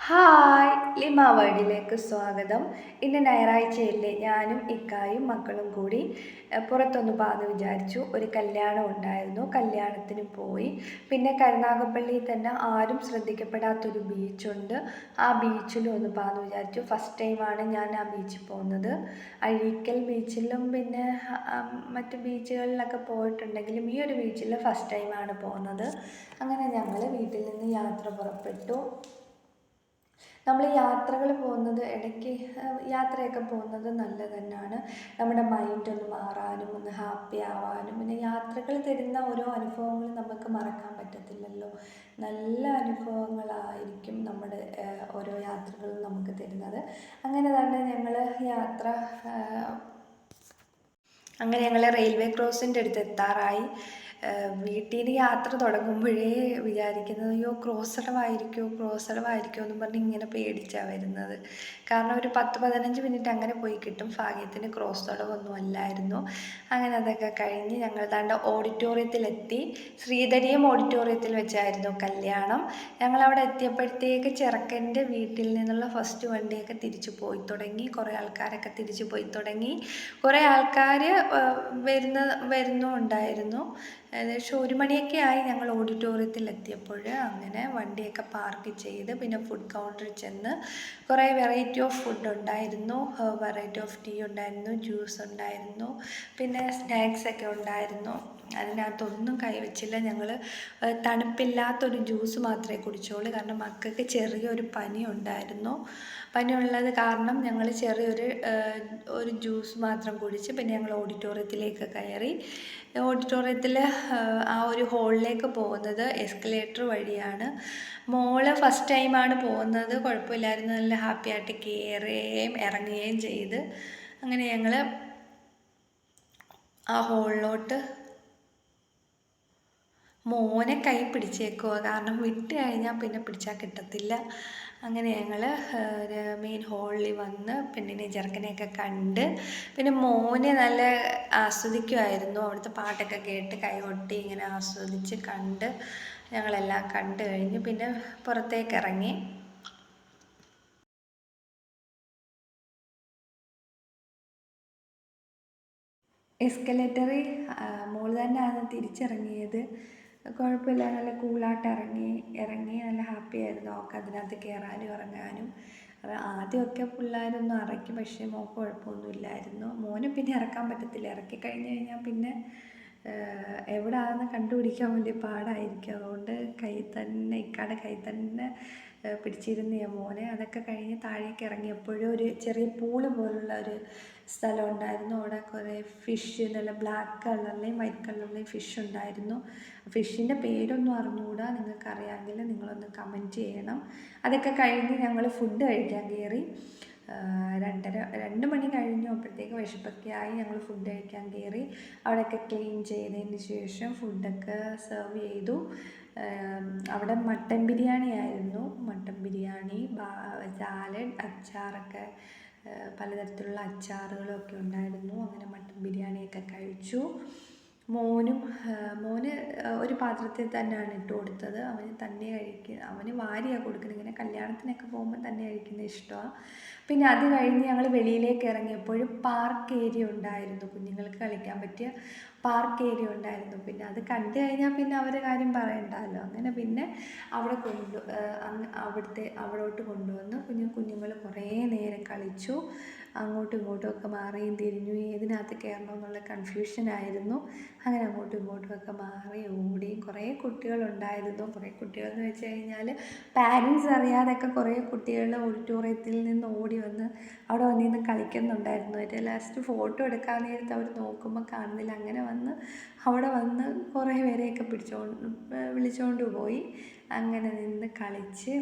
Hi ലിമ വേർഡിലേക്ക് സ്വാഗതം. ഇന്ന് ഞായറാഴ്ചയല്ലേ, ഞാനും ഇക്കായും മക്കളും കൂടി പുറത്തൊന്ന് പോകാമെന്ന് വിചാരിച്ചു. ഒരു കല്യാണം ഉണ്ടായിരുന്നു, കല്യാണത്തിന് പോയി. പിന്നെ കരുനാഗപ്പള്ളിയിൽ തന്നെ ആരും ശ്രദ്ധിക്കപ്പെടാത്തൊരു ബീച്ചുണ്ട്, ആ ബീച്ചിലും ഒന്ന് പോകാമെന്ന് വിചാരിച്ചു. ഫസ്റ്റ് ടൈമാണ് ഞാൻ ആ ബീച്ചിൽ പോകുന്നത്. അഴീക്കൽ ബീച്ചിലും പിന്നെ മറ്റ് ബീച്ചുകളിലൊക്കെ പോയിട്ടുണ്ടെങ്കിലും ഈ ഒരു ബീച്ചിൽ ഫസ്റ്റ് ടൈമാണ് പോകുന്നത്. അങ്ങനെ ഞങ്ങൾ വീട്ടിൽ നിന്ന് യാത്ര പുറപ്പെട്ടു. നമ്മൾ യാത്രകൾ പോകുന്നത് ഇടയ്ക്ക് യാത്രയൊക്കെ പോകുന്നത് നല്ലത് തന്നെയാണ്. നമ്മുടെ മൈൻഡ് ഒന്ന് മാറാനും ഒന്ന് ഹാപ്പി ആവാനും. പിന്നെ യാത്രകൾ തരുന്ന ഓരോ അനുഭവങ്ങൾ നമുക്ക് മറക്കാൻ പറ്റത്തില്ലല്ലോ. നല്ല അനുഭവങ്ങളായിരിക്കും നമ്മുടെ ഓരോ യാത്രകളും നമുക്ക് തരുന്നത്. അങ്ങനെ തന്നെ ഞങ്ങൾ റെയിൽവേ ക്രോസിൻ്റെ അടുത്ത് എത്താറായി. വീട്ടിൽ നിന്ന് യാത്ര തുടങ്ങുമ്പോഴേ വിചാരിക്കുന്നത് അയ്യോ ക്രോസടവായിരിക്കുമോ എന്നും പറഞ്ഞ് ഇങ്ങനെ പേടിച്ചാണ് വരുന്നത്. കാരണം ഒരു 10-15 മിനിറ്റ് അങ്ങനെ പോയി കിട്ടും. ഭാഗ്യത്തിന് ക്രോസ് തടവൊന്നും അല്ലായിരുന്നു. അങ്ങനെ അതൊക്കെ കഴിഞ്ഞ് ഞങ്ങൾ ദാണ്ട ഓഡിറ്റോറിയത്തിലെത്തി. ശ്രീധരിയം ഓഡിറ്റോറിയത്തിൽ വെച്ചായിരുന്നു കല്യാണം. ഞങ്ങളവിടെ എത്തിയപ്പോഴത്തേക്ക് ചെറുക്കൻ്റെ വീട്ടിൽ നിന്നുള്ള ഫസ്റ്റ് വണ്ടിയൊക്കെ തിരിച്ചു പോയി തുടങ്ങി. കുറേ ആൾക്കാരൊക്കെ തിരിച്ചു പോയി തുടങ്ങി. കുറേ ആൾക്കാർ വരുന്നുണ്ടായിരുന്നു. ഏകദേശം 1 മണിയൊക്കെ ആയി ഞങ്ങൾ ഓഡിറ്റോറിയത്തിൽ എത്തിയപ്പോൾ. അങ്ങനെ വണ്ടിയൊക്കെ പാർക്ക് ചെയ്ത് പിന്നെ ഫുഡ് കൗണ്ടറിൽ ചെന്ന് കുറേ വെറൈറ്റി ഓഫ് ഫുഡ് ഉണ്ടായിരുന്നു. വെറൈറ്റി ഓഫ് ടീ ഉണ്ടായിരുന്നു, ജ്യൂസ് ഉണ്ടായിരുന്നു, പിന്നെ സ്നാക്സൊക്കെ ഉണ്ടായിരുന്നു. അതിനകത്തൊന്നും കൈവച്ചില്ല. ഞങ്ങൾ തണുപ്പില്ലാത്തൊരു ജ്യൂസ് മാത്രമേ കുടിച്ചുള്ളൂ. കാരണം മക്കൾക്ക് ചെറിയൊരു പനി ഉണ്ടായിരുന്നു. പനിയുള്ളത് കാരണം ഞങ്ങൾ ഒരു ജ്യൂസ് മാത്രം കുടിച്ച് പിന്നെ ഞങ്ങൾ ഓഡിറ്റോറിയത്തിലേക്ക് കയറി. ഓഡിറ്റോറിയത്തിൽ ആ ഒരു ഹോളിലേക്ക് പോകുന്നത് എസ്കലേറ്റർ വഴിയാണ്. മോള് ഫസ്റ്റ് ടൈമാണ് പോകുന്നത്. കുഴപ്പമില്ലായിരുന്നു, നല്ല ഹാപ്പി ആയിട്ട് കയറുകയും ഇറങ്ങുകയും ചെയ്ത്. അങ്ങനെ ഞങ്ങൾ ആ ഹോളിലോട്ട് മോനെ കൈ പിടിച്ചേക്കുക, കാരണം വിട്ട് കഴിഞ്ഞാൽ പിന്നെ പിടിച്ചാൽ കിട്ടത്തില്ല. അങ്ങനെ ഞങ്ങൾ മെയിൻ ഹോളിൽ വന്ന് പെണ്ണിനെ ചെറുക്കനെയൊക്കെ കണ്ട് പിന്നെ മോനെ നല്ല ആസ്വദിക്കുമായിരുന്നു. അവിടുത്തെ പാട്ടൊക്കെ കേട്ട് കൈകൊട്ടി ഇങ്ങനെ ആസ്വദിച്ച് കണ്ട് ഞങ്ങളെല്ലാം കണ്ടു കഴിഞ്ഞ് പിന്നെ പുറത്തേക്ക് ഇറങ്ങി. എസ്കലേറ്ററിൽ മോള് തന്നെയാണ് തിരിച്ചിറങ്ങിയത്. കുഴപ്പമില്ല, നല്ല കൂളായിട്ട് ഇറങ്ങി നല്ല ഹാപ്പി ആയിരുന്നു. അവൾക്ക് അതിനകത്ത് കയറാനും ഇറങ്ങാനും. ആദ്യമൊക്കെ പിള്ളേരൊന്നും ഇറക്കി, പക്ഷേ മോൾക്ക് കുഴപ്പമൊന്നുമില്ലായിരുന്നു. മോനെ പിന്നെ ഇറക്കാൻ പറ്റത്തില്ല, ഇറക്കി കഴിഞ്ഞ് കഴിഞ്ഞാൽ പിന്നെ എവിടെയാണെന്ന് കണ്ടുപിടിക്കാൻ വലിയ പാടായിരിക്കും. അതുകൊണ്ട് ഇക്കാടെ കൈ തന്നെ പിടിച്ചിരുന്നു ഞാൻ മോനെ. അതൊക്കെ കഴിഞ്ഞ് താഴേക്ക് ഇറങ്ങിയപ്പോഴും ഒരു ചെറിയ പൂള് പോലുള്ള ഒരു സ്ഥലം ഉണ്ടായിരുന്നു. അവിടെ കുറേ ഫിഷ്, നല്ല ബ്ലാക്ക് കളറിലെയും വൈറ്റ് കളറിലെയും ഫിഷ് ഉണ്ടായിരുന്നു. ഫിഷിൻ്റെ പേരൊന്നും അറിഞ്ഞുകൂടാ, നിങ്ങൾക്കറിയാമെങ്കിൽ നിങ്ങളൊന്ന് കമൻറ്റ് ചെയ്യണം. അതൊക്കെ കഴിഞ്ഞ് ഞങ്ങൾ ഫുഡ് കഴിക്കാൻ കയറി. 2 മണി കഴിഞ്ഞു. അപ്പോഴത്തേക്ക് വിശപ്പൊക്കെ ആയി. ഞങ്ങൾ ഫുഡ് കഴിക്കാൻ കയറി. അവിടെയൊക്കെ ക്ലീൻ ചെയ്തതിന് ശേഷം ഫുഡൊക്കെ സെർവ് ചെയ്തു. അവിടെ മട്ടൻ ബിരിയാണി ആയിരുന്നു. മട്ടൻ ബിരിയാണി, സാലഡ്, അച്ചാറൊക്കെ, പലതരത്തിലുള്ള അച്ചാറുകളൊക്കെ ഉണ്ടായിരുന്നു. അങ്ങനെ മട്ടൻ ബിരിയാണിയൊക്കെ കഴിച്ചു. മോന് ഒരു പാത്രത്തിൽ തന്നെയാണ് ഇട്ട് കൊടുത്തത്. അവന് വാരിയാണ് കൊടുക്കുന്നത്. ഇങ്ങനെ കല്യാണത്തിനൊക്കെ പോകുമ്പോൾ തന്നെ കഴിക്കുന്നത് ഇഷ്ടമാണ്. പിന്നെ അത് കഴിഞ്ഞ് ഞങ്ങൾ വെളിയിലേക്ക് ഇറങ്ങിയപ്പോൾ പാർക്ക് ഏരിയ ഉണ്ടായിരുന്നു, കുഞ്ഞുങ്ങൾക്ക് കളിക്കാൻ പറ്റിയ പാർക്ക് ഏരിയ ഉണ്ടായിരുന്നു. പിന്നെ അത് കണ്ടു കഴിഞ്ഞാൽ പിന്നെ അവരുടെ കാര്യം പറയണ്ടല്ലോ. അങ്ങനെ പിന്നെ അവിടോട്ട് കൊണ്ടുവന്ന് കുഞ്ഞുങ്ങൾ കുറേ നേരം കളിച്ചു. അങ്ങോട്ടും ഇങ്ങോട്ടും ഒക്കെ മാറിയും തിരിഞ്ഞു ഏതിനകത്ത് കയറണമെന്നുള്ള കൺഫ്യൂഷനായിരുന്നു. അങ്ങനെ അങ്ങോട്ടും ഇങ്ങോട്ടും ഒക്കെ മാറി ഓടിയും കുറേ കുട്ടികളുണ്ടായിരുന്നു. കുറേ കുട്ടികളെന്ന് വെച്ച് കഴിഞ്ഞാൽ പാരൻസ് അറിയാതെയൊക്കെ കുറേ കുട്ടികൾ ഓഡിറ്റോറിയത്തിൽ നിന്ന് ഓടി വന്ന് അവിടെ വന്നിരുന്ന് കളിക്കുന്നുണ്ടായിരുന്നു. ഒരു ലാസ്റ്റ് ഫോട്ടോ എടുക്കാൻ നേരത്ത് അവർ നോക്കുമ്പോൾ കാണുന്നില്ല. അങ്ങനെ അവിടെ വന്ന് കുറേ പേരെയൊക്കെ വിളിച്ചുകൊണ്ട് പോയി. അങ്ങനെ നിന്ന് കളിച്ച്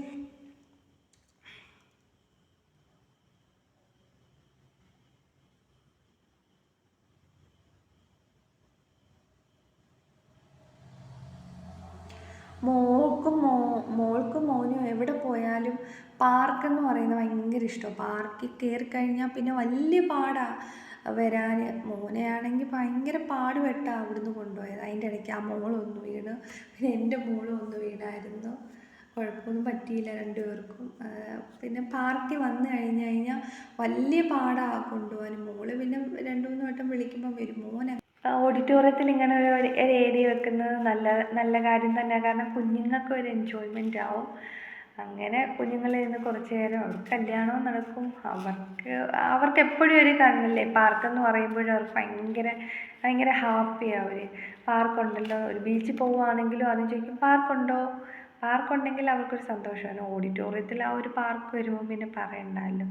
മോൾക്കും മോനും എവിടെ പോയാലും പാർക്കെന്ന് പറയുന്നത് ഭയങ്കര ഇഷ്ടമാണ്. പാർക്കിൽ കയറിക്കഴിഞ്ഞാൽ പിന്നെ വലിയ പാടാണ് വരാൻ. മോനെയാണെങ്കിൽ ഭയങ്കര പാടുപെട്ടാണ് അവിടുന്ന് കൊണ്ടുപോയത്. അതിൻ്റെ ഇടയ്ക്ക് ആ മോളൊന്ന് വീണ്, പിന്നെ എൻ്റെ മോളും ഒന്ന് വീണായിരുന്നു. കുഴപ്പമൊന്നും പറ്റിയില്ല രണ്ടുപേർക്കും. പിന്നെ പാർക്കിൽ വന്നു കഴിഞ്ഞാൽ വലിയ പാടാണ് കൊണ്ടുപോകാൻ. മോള് പിന്നെ 2-3 വട്ടം വിളിക്കുമ്പോൾ വരും. മോനെ ഓഡിറ്റോറിയത്തിൽ ഇങ്ങനെ ഒരു ഏരിയ വെക്കുന്നത് നല്ല കാര്യം തന്നെയാണ്. കാരണം കുഞ്ഞുങ്ങൾക്ക് ഒരു എൻജോയ്മെൻ്റ് ആവും. അങ്ങനെ കുഞ്ഞുങ്ങളിരുന്ന് കുറച്ച് നേരം അവർക്ക് കല്യാണവും നടക്കും. അവർക്ക് എപ്പോഴും ഒരു കണ്ണല്ലേ പാർക്കെന്ന് പറയുമ്പോഴും അവർക്ക് ഭയങ്കര ഹാപ്പിയാണ്. അവർ പാർക്കുണ്ടല്ലോ, ഒരു ബീച്ചിൽ പോവുകയാണെങ്കിലും ആദ്യം ചോദിക്കും പാർക്കുണ്ടോ. പാർക്കുണ്ടെങ്കിൽ അവർക്കൊരു സന്തോഷമാണ്. ഓഡിറ്റോറിയത്തിൽ ആ ഒരു പാർക്ക് വരുമ്പോൾ പിന്നെ പറയണ്ടല്ലോ.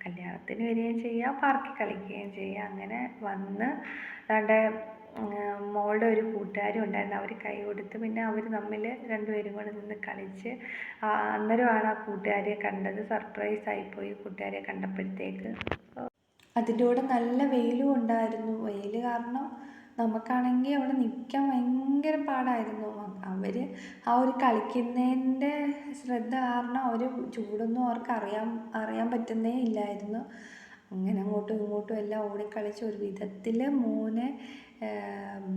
കല്യാണത്തിന് വരികയും ചെയ്യുക, പാർക്കിൽ കളിക്കുകയും ചെയ്യുക. അങ്ങനെ വന്ന് അവിടെ മോളുടെ ഒരു കൂട്ടുകാരും ഉണ്ടായിരുന്നു. അവർ കൈ കൊടുത്ത് പിന്നെ അവർ തമ്മിൽ രണ്ടുപേരും കൂടെ നിന്ന് കളിച്ച് അന്നേരമാണ് ആ കൂട്ടുകാരിയെ കണ്ടത്. സർപ്രൈസായിപ്പോയി കൂട്ടുകാരിയെ കണ്ടപ്പോഴത്തേക്ക്. അതിൻ്റെ കൂടെ നല്ല വെയിലും ഉണ്ടായിരുന്നു. വെയിൽ കാരണം നമുക്കാണെങ്കിൽ അവിടെ നിൽക്കാൻ ഭയങ്കര പാടായിരുന്നു. അവർ ആ ഒരു കളിക്കുന്നതിൻ്റെ ശ്രദ്ധ കാരണം അവർ ചൂടൊന്നും അവർക്ക് അറിയാൻ പറ്റുന്നേ ഇല്ലായിരുന്നു. അങ്ങനെ അങ്ങോട്ടും ഇങ്ങോട്ടും എല്ലാം ഓടിക്കളിച്ച് ഒരു വിധത്തിൽ മോനെ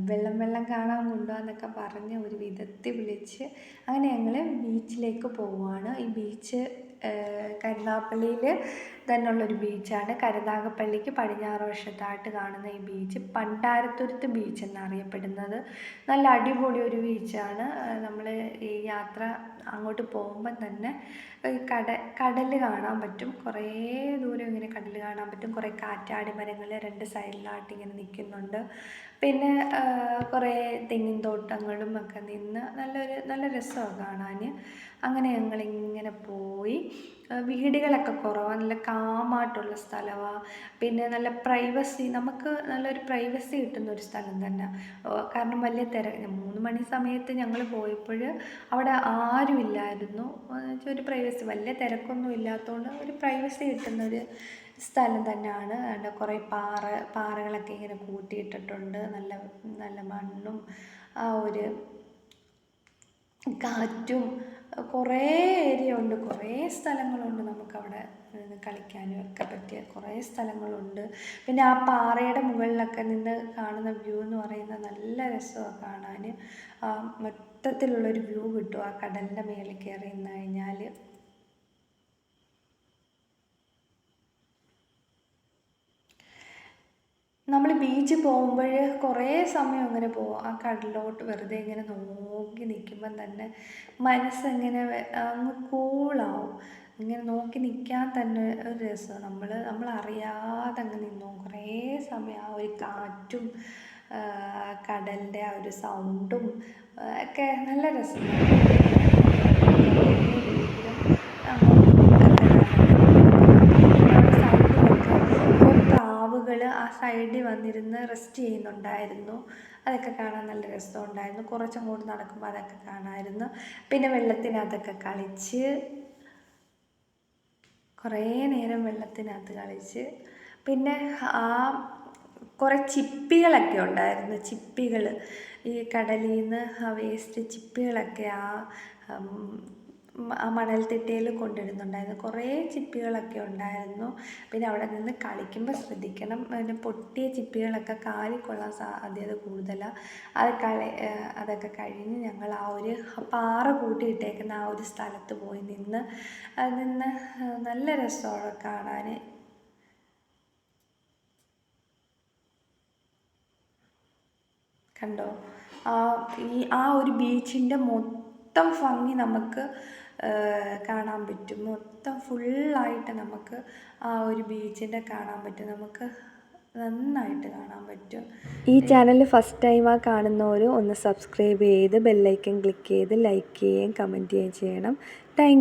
വെള്ളം കാണാൻ കൊണ്ടുപോകാമെന്നൊക്കെ പറഞ്ഞ് ഒരു വിധത്തിൽ വിളിച്ച് അങ്ങനെ ഞങ്ങൾ ബീച്ചിലേക്ക് പോവുകയാണ്. ഈ ബീച്ച് കരുനാഗപ്പള്ളിയിൽ തന്നെയുള്ളൊരു ബീച്ചാണ്. കരുനാഗപ്പള്ളിക്ക് പടിഞ്ഞാറ് വശത്തായിട്ട് കാണുന്ന ഈ ബീച്ച് പണ്ടാരത്തുരുത്ത് ബീച്ച് എന്നറിയപ്പെടുന്നത്. നല്ല അടിപൊളി ഒരു ബീച്ചാണ്. നമ്മൾ ഈ യാത്ര അങ്ങോട്ട് പോകുമ്പം തന്നെ ഈ കടൽ കാണാൻ പറ്റും. കുറേ ദൂരം ഇങ്ങനെ കടൽ കാണാൻ പറ്റും. കുറേ കാറ്റാടി മരങ്ങൾ 2 സൈഡിലായിട്ട് ഇങ്ങനെ നിൽക്കുന്നുണ്ട്. പിന്നെ കുറേ തെങ്ങിൻ തോട്ടങ്ങളും ഒക്കെ നിന്ന് നല്ല രസമാണ് കാണാൻ. അങ്ങനെ ഞങ്ങളിങ്ങനെ പോയി. വീടുകളൊക്കെ കുറവാണ്. നല്ല കാമായിട്ടുള്ള സ്ഥലമാണ്. പിന്നെ നല്ല പ്രൈവസി, നമുക്ക് നല്ലൊരു പ്രൈവസി കിട്ടുന്നൊരു സ്ഥലം തന്നെ. കാരണം വലിയ 3 മണി സമയത്ത് ഞങ്ങൾ പോയപ്പോൾ അവിടെ ആരുമില്ലായിരുന്നു. ഒരു പ്രൈവസി, വലിയ തിരക്കൊന്നും ഇല്ലാത്തതുകൊണ്ട് ഒരു പ്രൈവസി കിട്ടുന്നൊരു സ്ഥലം തന്നെയാണ്. അവിടെ കുറേ പാറകളൊക്കെ ഇങ്ങനെ കൂട്ടിയിട്ടിട്ടുണ്ട്. നല്ല മണ്ണും ആ ഒരു കാറ്റും കുറേ ഏരിയ ഉണ്ട്. കുറേ സ്ഥലങ്ങളുണ്ട് നമുക്കവിടെ കളിക്കാനും ഒക്കെ പറ്റിയ കുറേ സ്ഥലങ്ങളുണ്ട്. പിന്നെ ആ പാറയുടെ മുകളിലൊക്കെ നിന്ന് കാണുന്ന വ്യൂ എന്ന് പറയുന്നത് നല്ല രസമാണ് കാണാൻ. മൊത്തത്തിലുള്ളൊരു വ്യൂ കിട്ടും ആ കടലിൻ്റെ മേളിൽ കയറി നിന്ന് കഴിഞ്ഞാൽ. നമ്മൾ ബീച്ചിൽ പോകുമ്പോൾ കുറേ സമയം അങ്ങനെ പോകും. ആ കടലിലോട്ട് വെറുതെ ഇങ്ങനെ നോക്കി നിൽക്കുമ്പം തന്നെ മനസ്സെങ്ങനെ അങ്ങ് കൂളാവും. ഇങ്ങനെ നോക്കി നിൽക്കാൻ തന്നെ ഒരു രസമാണ്. നമ്മളറിയാതെ അങ്ങ് നിന്നു കുറേ സമയം. ആ ഒരു കാറ്റും കടലിൻ്റെ ആ ഒരു സൗണ്ടും ഒക്കെ നല്ല രസമാണ്. ആ സൈഡിൽ വന്നിരുന്ന് റെസ്റ്റ് ചെയ്യുന്നുണ്ടായിരുന്നു. അതൊക്കെ കാണാൻ നല്ല രസമുണ്ടായിരുന്നു. കുറച്ചങ്ങോട്ട് നടക്കുമ്പോൾ അതൊക്കെ കാണാമായിരുന്നു. പിന്നെ വെള്ളത്തിനകത്തൊക്കെ കളിച്ച് കുറേ നേരം വെള്ളത്തിനകത്ത് കളിച്ച്. പിന്നെ കുറേ ചിപ്പികളൊക്കെ ഉണ്ടായിരുന്നു. ചിപ്പികൾ ഈ കടലിൽ നിന്ന് ആ വേസ്റ്റ് ചിപ്പികളൊക്കെ ആ മണൽത്തിട്ടയിൽ കൊണ്ടിടുന്നുണ്ടായിരുന്നു. കുറേ ചിപ്പികളൊക്കെ ഉണ്ടായിരുന്നു. പിന്നെ അവിടെ നിന്ന് കളിക്കുമ്പോൾ ശ്രദ്ധിക്കണം, പിന്നെ പൊട്ടിയ ചിപ്പികളൊക്കെ കാലിൽ കൊള്ളാൻ സാധ്യത കൂടുതലാണ്. അതൊക്കെ കഴിഞ്ഞ് ഞങ്ങൾ ആ ഒരു പാറ കൂട്ടിയിട്ടേക്കുന്ന ആ ഒരു സ്ഥലത്ത് പോയി നിന്ന് നല്ല രസമാണ് കാണാൻ. കണ്ടോ ആ ഒരു ബീച്ചിൻ്റെ മൊത്തം ഭംഗി നമുക്ക് കാണാൻ പറ്റും. മൊത്തം ഫുള്ളായിട്ട് നമുക്ക് ആ ഒരു ബീച്ചിൻ്റെ കാണാൻ പറ്റും. നമുക്ക് നന്നായിട്ട് കാണാൻ പറ്റും. ഈ ചാനൽ ഫസ്റ്റ് ടൈമാണ് കാണുന്നവർ ഒന്ന് സബ്സ്ക്രൈബ് ചെയ്ത് ബെല്ലൈക്കൺ ക്ലിക്ക് ചെയ്ത് ലൈക്ക് ചെയ്യുകയും കമൻറ്റ് ചെയ്യുകയും ചെയ്യണം. Thank you.